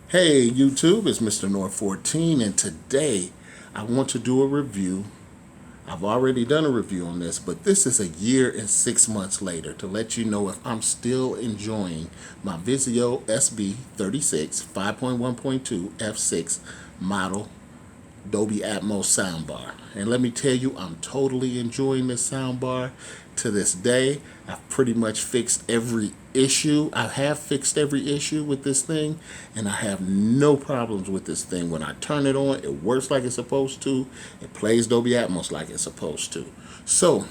Hey YouTube, it's Mr. North 14, and today I want to do a review. I've already done a review on this, but this is a year and 6 months later to let you know if I'm still enjoying my Vizio SB36512-F6 model Dolby Atmos soundbar. And let me tell you, I'm totally enjoying this soundbar to this day. I've pretty much fixed every issue. I have fixed every issue with this thing, and I have no problems with this thing. When I turn it on, it works like it's supposed to. It plays Dolby Atmos like it's supposed to. So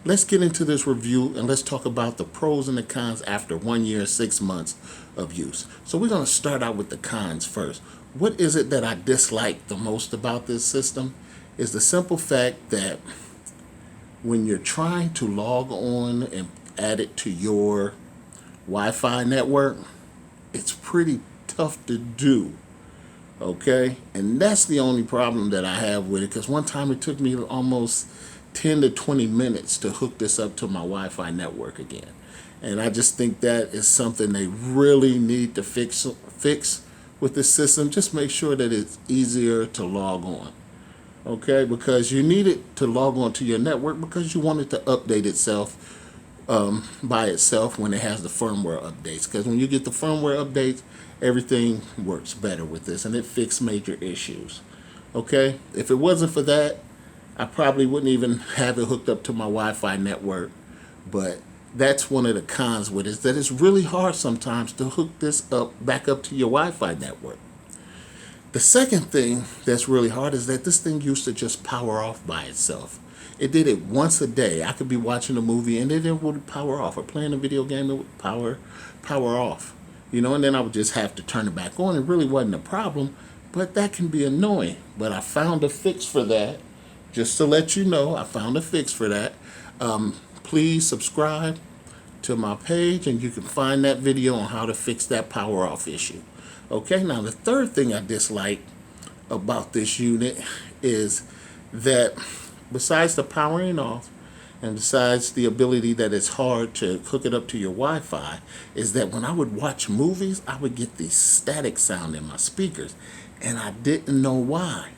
let's get into this review and let's talk about the pros and the cons after 1 year, 6 months of use. So we're going to start out with the cons first. What is it that I dislike the most about this system? Is the simple fact that when you're trying to log on and add it to your Wi-Fi network, it's pretty tough to do. Okay, and that's the only problem that I have with it, because one time it took me almost 10 to 20 minutes to hook this up to my Wi-Fi network again. And I just think that is something they really need to fix with the system. Just make sure that it's easier to log on. Okay, because you need it to log on to your network because you want it to update itself by itself when it has the firmware updates. Because when you get the firmware updates, everything works better with this, and it fixed major issues. Okay, if it wasn't for that, I probably wouldn't even have it hooked up to my Wi-Fi network. But that's one of the cons with it, is that it's really hard sometimes to hook this back up to your Wi-Fi network. The second thing that's really hard is that this thing used to just power off by itself. It did it once a day. I could be watching a movie and then it would power off, or playing a video game, it would power off. And then I would just have to turn it back on. It really wasn't a problem, but that can be annoying. But I found a fix for that. Just to let you know, I found a fix for that. Please subscribe to my page and you can find that video on how to fix that power off issue. Okay, now the third thing I dislike about this unit is that besides the powering off and besides the ability that it's hard to hook it up to your Wi-Fi, is that when I would watch movies, I would get the static sound in my speakers, and I didn't know why.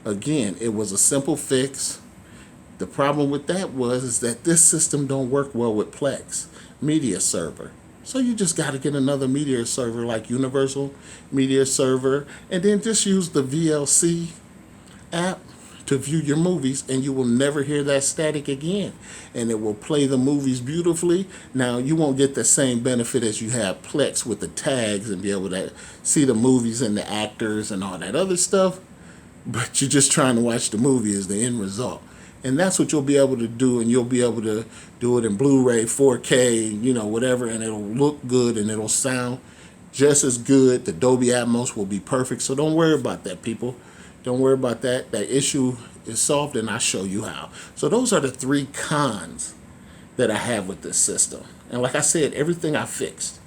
Again, it was a simple fix. The problem with that is that this system don't work well with Plex Media Server. So you just got to get another media server like Universal Media Server, and then just use the VLC app to view your movies, and you will never hear that static again. And it will play the movies beautifully. Now, you won't get the same benefit as you have Plex with the tags and be able to see the movies and the actors and all that other stuff, but you're just trying to watch the movie as the end result. And that's what you'll be able to do, and you'll be able to do it in Blu-ray, 4K, whatever, and it'll look good and it'll sound just as good. The Dolby Atmos will be perfect, so don't worry about that, people. Don't worry about that. That issue is solved, and I'll show you how. So those are the three cons that I have with this system. And like I said, everything I fixed.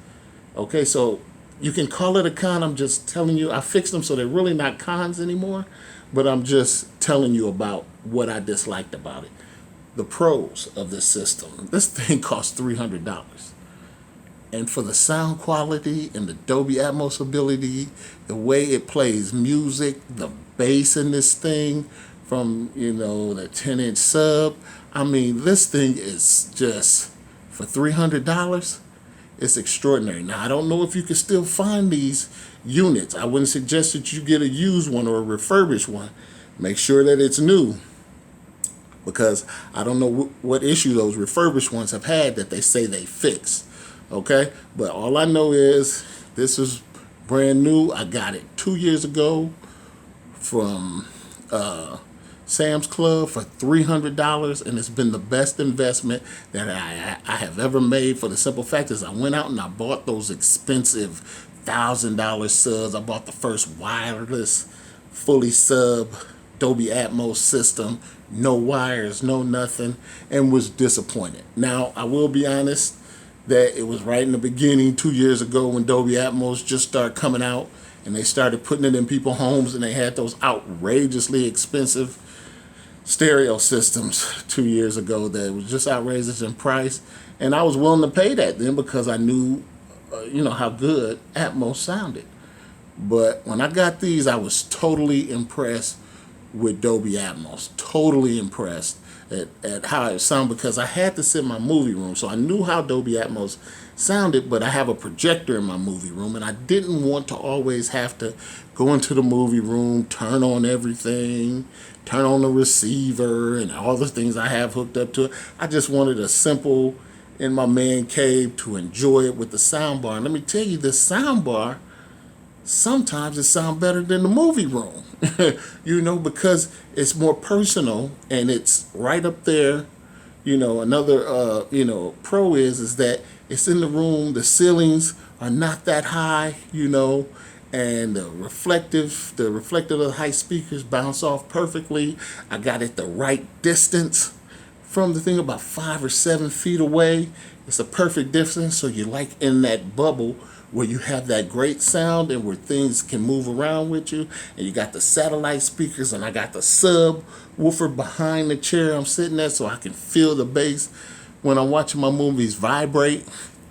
Okay, so you can call it a con. I'm just telling you, I fixed them, so they're really not cons anymore. But I'm just telling you about what I disliked about it. The pros of this system. This thing costs $300. And for the sound quality and the Dolby Atmos ability, the way it plays music, the bass in this thing from, the 10-inch sub. I mean, this thing is just, for $300, it's extraordinary. Now, I don't know if you can still find these units. I wouldn't suggest that you get a used one or a refurbished one. Make sure that it's new, because I don't know what issue those refurbished ones have had that they say they fixed. Okay, but all I know is this is brand new. I got it 2 years ago from Sam's Club for $300, and it's been the best investment that I have ever made, for the simple fact is I went out and I bought those expensive $1,000 subs. I bought the first wireless, fully sub Dolby Atmos system, no wires, no nothing, and was disappointed. Now, I will be honest that it was right in the beginning, 2 years ago, when Dolby Atmos just started coming out, and they started putting it in people's homes, and they had those outrageously expensive stereo systems 2 years ago that was just outrageous in price, and I was willing to pay that then because I knew how good Atmos sounded. But when I got these, I was totally impressed with Dolby Atmos. Totally impressed at how it sounded, because I had this in my movie room. So I knew how Dolby Atmos sounded, but I have a projector in my movie room, and I didn't want to always have to go into the movie room, turn on everything, turn on the receiver, and all the things I have hooked up to it. I just wanted a simple in my man cave to enjoy it with the soundbar. And let me tell you, this soundbar, sometimes it sounds better than the movie room, because it's more personal and it's right up there. Another, pro is that it's in the room. The ceilings are not that high, and the reflective of the high speakers bounce off perfectly. I got it the right distance from the thing, about 5 or 7 feet away. It's a perfect distance, so you're like in that bubble where you have that great sound and where things can move around with you. And you got the satellite speakers, and I got the subwoofer behind the chair I'm sitting at, so I can feel the bass when I'm watching my movies vibrate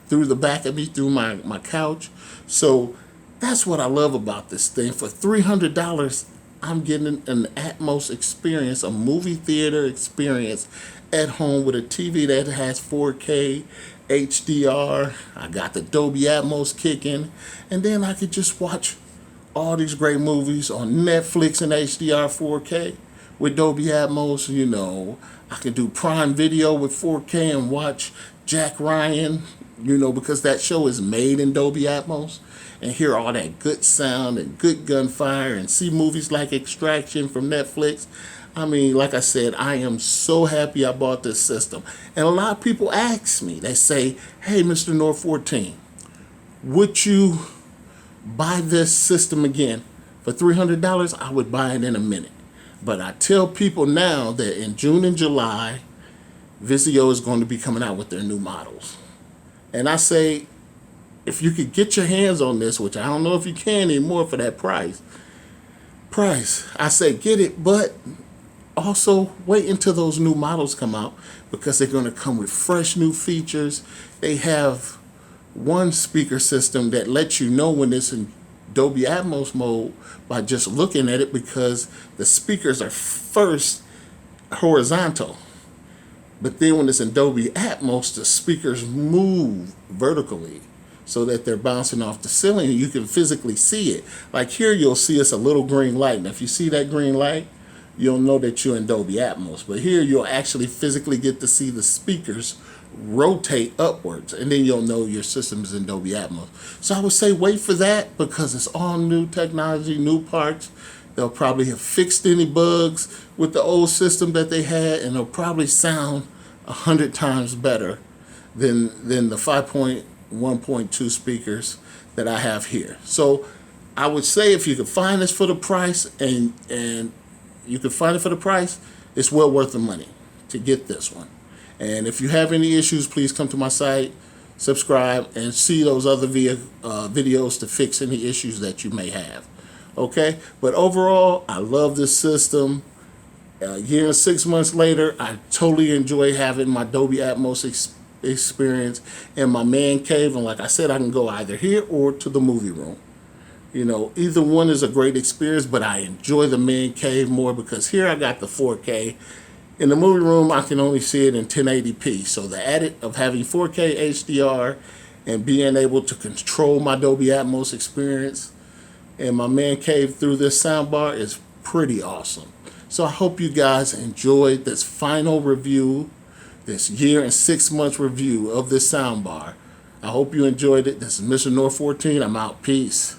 through the back of me, through my couch. So that's what I love about this thing. For $300, I'm getting an Atmos experience, a movie theater experience at home with a TV that has 4K, HDR. I got the Dolby Atmos kicking, and then I could just watch all these great movies on Netflix in HDR 4K with Dolby Atmos. I can do Prime Video with 4K and watch Jack Ryan, because that show is made in Dolby Atmos, and hear all that good sound and good gunfire, and see movies like Extraction from Netflix. I mean, like I said, I am so happy I bought this system. And a lot of people ask me, they say, hey, Mr. North 14, would you buy this system again? For $300, I would buy it in a minute. But I tell people now that in June and July, Vizio is going to be coming out with their new models. And I say, if you could get your hands on this, which I don't know if you can anymore for that price, I say get it, but also wait until those new models come out, because they're going to come with fresh new features. They have one speaker system that lets you know when it's in Dolby Atmos mode by just looking at it, because the speakers are first horizontal. But then when it's in Dolby Atmos, the speakers move vertically so that they're bouncing off the ceiling and you can physically see it. Like here, you'll see it's a little green light. And if you see that green light, you'll know that you're in Dolby Atmos. But here, you'll actually physically get to see the speakers rotate upwards, and then you'll know your system is in Dolby Atmos. So I would say wait for that, because it's all new technology, new parts. They'll probably have fixed any bugs with the old system that they had, and it'll probably sound 100 times better than the 5.1.2 speakers that I have here. So I would say if you could find this for the price, and you can find it for the price, it's well worth the money to get this one. And if you have any issues, please come to my site, subscribe, and see those other videos to fix any issues that you may have. Okay? But overall, I love this system. A year and 6 months later, I totally enjoy having my Dolby Atmos experience in my man cave. And like I said, I can go either here or to the movie room. Either one is a great experience, but I enjoy the man cave more, because here I got the 4K. In the movie room, I can only see it in 1080p. So the added of having 4K HDR and being able to control my Dolby Atmos experience in my man cave through this soundbar is pretty awesome. So I hope you guys enjoyed this final review, this year and 6 months review of this soundbar. I hope you enjoyed it. This is Mr. North 14. I'm out. Peace.